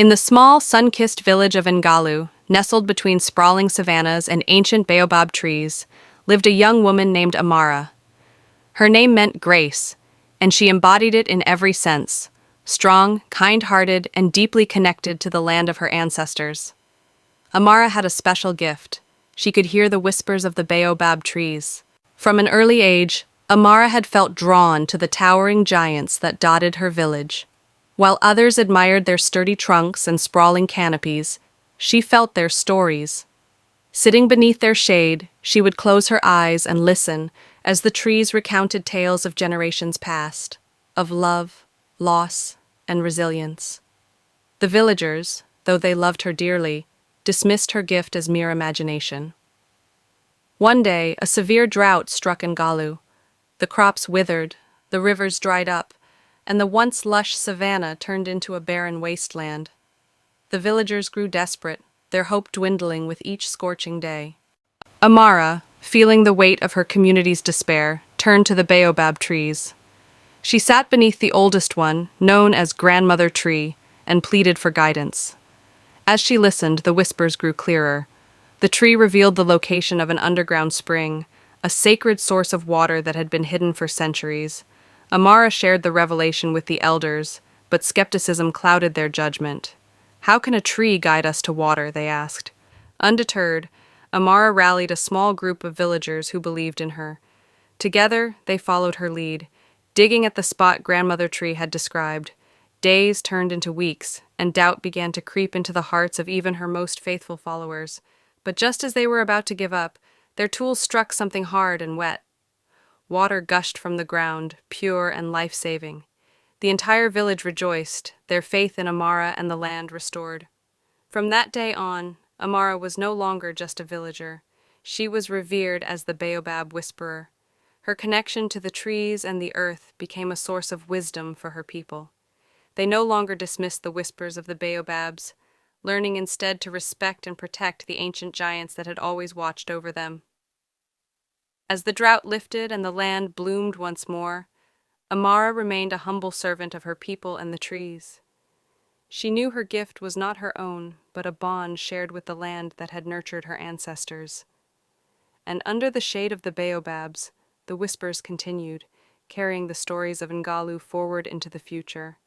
In the small, sun-kissed village of Ngalu, nestled between sprawling savannas and ancient baobab trees, lived a young woman named Amara. Her name meant grace, and she embodied it in every sense: strong, kind-hearted, and deeply connected to the land of her ancestors. Amara had a special gift. She could hear the whispers of the baobab trees. From an early age, Amara had felt drawn to the towering giants that dotted her village. While others admired their sturdy trunks and sprawling canopies, she felt their stories. Sitting beneath their shade, she would close her eyes and listen as the trees recounted tales of generations past, of love, loss, and resilience. The villagers, though they loved her dearly, dismissed her gift as mere imagination. One day, a severe drought struck Ngalu. The crops withered, the rivers dried up, and the once lush savanna turned into a barren wasteland. The villagers grew desperate, their hope dwindling with each scorching day. Amara, feeling the weight of her community's despair, turned to the baobab trees. She sat beneath the oldest one, known as Grandmother Tree, and pleaded for guidance. As she listened, the whispers grew clearer. The tree revealed the location of an underground spring, a sacred source of water that had been hidden for centuries. Amara shared the revelation with the elders, but skepticism clouded their judgment. "How can a tree guide us to water?" they asked. Undeterred, Amara rallied a small group of villagers who believed in her. Together, they followed her lead, digging at the spot Grandmother Tree had described. Days turned into weeks, and doubt began to creep into the hearts of even her most faithful followers. But just as they were about to give up, their tools struck something hard and wet. Water gushed from the ground, pure and life-saving. The entire village rejoiced, their faith in Amara and the land restored. From that day on, Amara was no longer just a villager. She was revered as the Baobab Whisperer. Her connection to the trees and the earth became a source of wisdom for her people. They no longer dismissed the whispers of the baobabs, learning instead to respect and protect the ancient giants that had always watched over them. As the drought lifted and the land bloomed once more, Amara remained a humble servant of her people and the trees. She knew her gift was not her own, but a bond shared with the land that had nurtured her ancestors. And under the shade of the baobabs, the whispers continued, carrying the stories of Ngalu forward into the future.